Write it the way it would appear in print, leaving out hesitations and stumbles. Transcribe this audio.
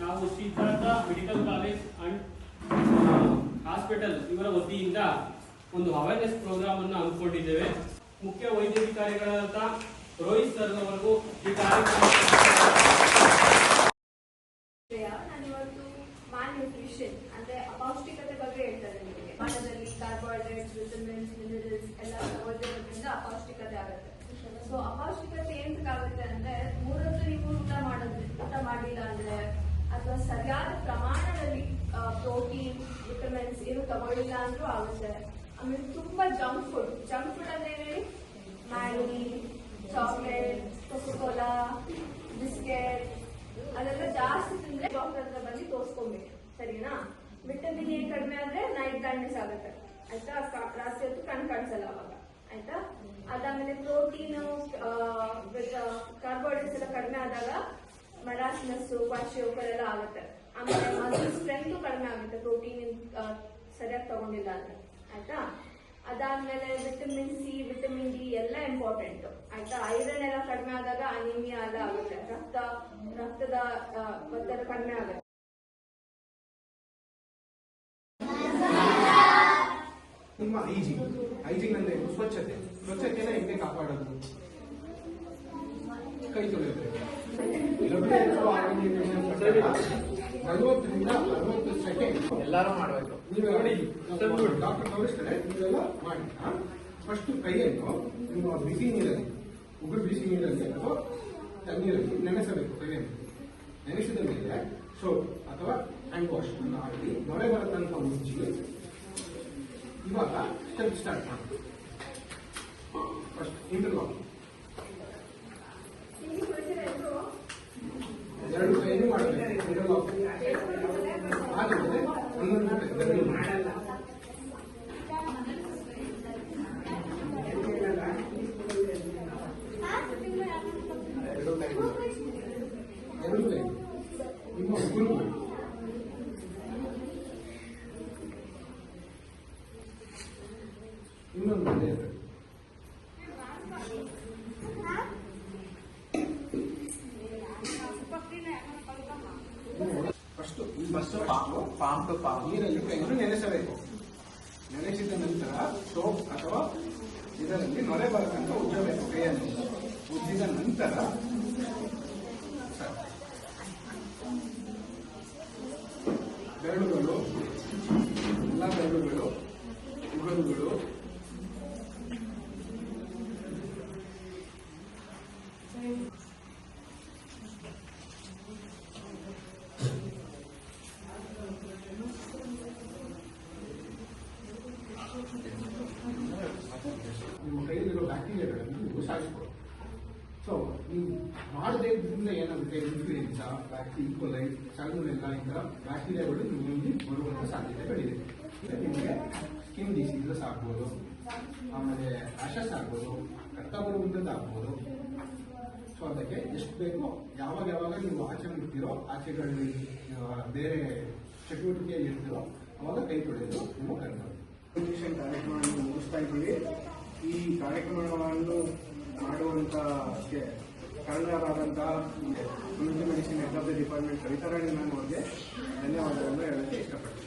ನಾವು Shripada medical college and hospital ಇವರ ವತಿಯಿಂದ ಒಂದು ಅವೇರ್ನೆಸ್ ಪ್ರೋಗ್ರಾಮ್ ಅನ್ನು ಹಮ್ಮಿಕೊಂಡಿದ್ದೇವೆ. ಮುಖ್ಯ ವೈದ್ಯಾಧಿಕಾರಿಗಳಾದ ರೋಹಿತ್ ಸರ್ ಅವರಿಗೂ ಈ ಕಾರ್ಯಕ್ರಮ ನ್ಯೂಟ್ರಿಷನ್ ಅಂದ್ರೆ ಅಪೌಷ್ಟಿಕತೆ ಬಗ್ಗೆ ಹೇಳ್ತಾರೆ. ನಿಮಗೆ ಆಹಾರದಲ್ಲಿ ಕಾರ್ಬೋಹೈಡ್ರೇಟ್ಸ್, ವಿಟಮಿನ್ಸ್, ಮಿನರಲ್ಸ್ ಎಲ್ಲ ತಗೊಳ್ತಿರೋದ್ರಿಂದ ಅಪೌಷ್ಟಿಕತೆ ಆಗುತ್ತೆ. ಸೊ ಅಪೌಷ್ಟಿಕತೆ ಏನ್ಕಾಗುತ್ತೆ ಅಂದ್ರೆ 3 ಹೊತ್ತು ನೀವು ಊಟ ಮಾಡಿಲ್ಲ ಅಂದ್ರೆ ಅಥವಾ ಸರಿಯಾದ ಪ್ರಮಾಣದಲ್ಲಿ ಪ್ರೋಟೀನ್, ವಿಟಮಿನ್ಸ್ ಏನು ತಗೊಳ್ಳಿಲ್ಲ ಅಂದ್ರೂ ಆಗುತ್ತೆ. ಆಮೇಲೆ ತುಂಬಾ ಜಂಕ್ ಫುಡ್ ಅಂದ್ರೆ ಹೇಳಿ ಮ್ಯಾಗಿ, ಚಾಕ್ಲೇಟ್, ಕೊಕೊಕೋಲಾ, ಬಿಸ್ಕೆಟ್ ಅದೆಲ್ಲ ಜಾಸ್ತಿ ತಿಂದ್ರೆ ಡಾಕ್ಟರ್ ಹತ್ರ ಬಂದು ತೋರಿಸ್ಕೊಬೇಕು, ಸರಿನಾ? ವಿಟಮಿನ್ ಎ ಕಡಿಮೆ ಆದ್ರೆ ನೈಟ್ ಬ್ಲೈಂಡ್ನೆಸ್ ಆಗುತ್ತೆ, ಆಯ್ತಾ? ರಾತ್ರಿ ಹೊತ್ತು ಕಣ್ ಕಾಣಿಸಲ್ಲ ಅವಾಗ, ಆಯ್ತಾ? ಅದಾದ್ಮೇಲೆ ಪ್ರೋಟೀನ್, ಕಾರ್ಬೋಹೈಡ್ರೇಟ್ಸ್ ಎಲ್ಲ ಕಡಿಮೆ ಆದಾಗ ಮರಾಸ್ನಸ್, ಕ್ವಾಶಿಯೋಕರ್ ಎಲ್ಲ ಆಗುತ್ತೆ. ಆಮೇಲೆ ಮಸಲ್ ಸ್ಟ್ರೆಂತ್ ಕಡಿಮೆ ಆಗುತ್ತೆ ಪ್ರೋಟೀನ್ ಸರಿಯಾಗಿ ತಗೊಂಡಿಲ್ಲ ಅಂದ್ರೆ, ಆಯ್ತಾ? ಅದಾದ್ಮೇಲೆ ವಿಟಮಿನ್ ಸಿ, ವಿಟಮಿನ್ ಡಿ ಎಲ್ಲ ಇಂಪಾರ್ಟೆಂಟ್, ಆಯ್ತಾ? ಐರನ್ ಎಲ್ಲ ಕಡಿಮೆ ಆದಾಗ ಅನಿಮಿಯಾ ಎಲ್ಲ ಆಗುತ್ತೆ, ರಕ್ತದ ಒತ್ತಡ ಕಡಿಮೆ ಆಗುತ್ತೆ. ನಿಮ್ಮ ಹೈಜಿಂಗ್ ಅಂದ್ರೆ ಸ್ವಚ್ಛತೆನ ಹೆಂಗೆ ಕಾಪಾಡೋದು? ಕೈ ತೊಳೆಯೋದು 40ರಿಂದ 60 ಸೆಕೆಂಡ್ ಎಲ್ಲರೂ ಮಾಡಬೇಕು. ನೀವು ಡಾಕ್ಟರ್ ತೋರಿಸ್ತಾರೆ, ನೀವೆಲ್ಲ ಮಾಡಿ. ಫಸ್ಟ್ ಕೈಯನ್ನು ನಿಮ್ಮ ಬಿಸಿ ನೀರಲ್ಲಿ, ಉಗುರು ಬಿಸಿ ನೀರಲ್ಲಿ ಅಥವಾ ತಣ್ಣೀರಲ್ಲಿ ನೆನೆಸಬೇಕು. ಕೈಯನ್ನು ನೆನೆಸಿದ ಮೇಲೆ ಸೋಪ್ ಅಥವಾ ಹ್ಯಾಂಡ್ ವಾಶ್ ಅನ್ನು ಹಾಕಿ ನೊರೆ ಬರತನಕ ಮುಚ್ಚಿ ಇವಾಗ ಸ್ಟೆಪ್ ಸ್ಟಾರ್ಟ್ ಮಾಡಿ. ಫಸ್ಟ್ ಇಂಟರ್ಲಾಕ್, 2 ಕೈಯನ್ನು ಮಾಡಬೇಕು. ಇಂಟರ್ಲಾಕ್ ಆಗಿದೆ, ಒಂದೊಂದು ಮಾಡಲ್ಲ. ಎರಡು ಕೈ ನಿಮ್ಮ ಉಗುರು, ಇನ್ನೊಂದು ಫಸ್ಟ್ ಪಾಮ್ ಟು ಪಾಮ್ ನೀರಲ್ಲಿ ಕೈಯನ್ನು ನೆನೆಸಬೇಕು. ನೆನೆಸಿದ ನಂತರ ಸೋಪ್ ಅಥವಾ ಇದರಲ್ಲಿ ನೊರೆ ಬರತಂಕ ಉಜ್ಜಬೇಕು. ಕೈಯನ್ನು ಉಜ್ಜಿದ ನಂತರ ಬೆರಳುಗಳು, ಎಲ್ಲ ಬೆರಳುಗಳು, ಉಗುರುಗಳು, ನಿಮ್ಮ ಕೈಯಲ್ಲಿರೋ ಬ್ಯಾಕ್ಟೀರಿಯಾಗಳನ್ನು ನೀವು ಸಾಯಿಸ್ಕೊಡಿ. ಸೊ ನೀವು ಮಾಡದೇ ಇದ್ರಿಂದ ಏನಾಗುತ್ತೆ, ಇನ್ಫ್ಲೂಯೆನ್ಸಾ, ಈಕೋಲೈ, ಸಾಲ್ಮೊನೆಲ್ಲಾ ಇಂಥ ಬ್ಯಾಕ್ಟೀರಿಯಾಗಳು ನಿಮ್ಮಲ್ಲಿ ಬರುವಂಥ ಸಾಧ್ಯತೆಗಳಿದೆ. ನಿಮಗೆ ಸ್ಕಿನ್ ಡಿಸೀಸಸ್ ಆಗ್ಬೋದು, ಆಮೇಲೆ ರ್ಯಾಷಸ್ ಆಗ್ಬೋದು, ರಕ್ತ ಬರುವಂಥದ್ದು ಆಗ್ಬೋದು. ಸೊ ಅದಕ್ಕೆ ಎಷ್ಟು ಬೇಕೋ ಯಾವಾಗ ನೀವು ಆಚೆ ಇರ್ತೀರೋ, ಆಚೆಗಳಲ್ಲಿ ಬೇರೆ ಚಟುವಟಿಕೆಯಲ್ಲಿ ಇರ್ತೀರೋ ಅವಾಗ ಕೈ ತೊಳೆಯೋದು ನಿಮ್ಮ ಕರ್ತವ್ಯ. ನ್ಯೂಟ್ರಿಷನ್ ಕಾರ್ಯಕ್ರಮವನ್ನು ಮುಗಿಸ್ತಾ ಇದ್ದೀವಿ. ಈ ಕಾರ್ಯಕ್ರಮಗಳನ್ನು ಮಾಡುವಂಥ ಕಾರಣರಾದಂತಹ community medicine head of the department Kavitharani ma'am ಅವರಿಗೆ ಧನ್ಯವಾದಗಳನ್ನು ಹೇಳಕ್ಕೆ ಇಷ್ಟಪಡ್ತೀನಿ.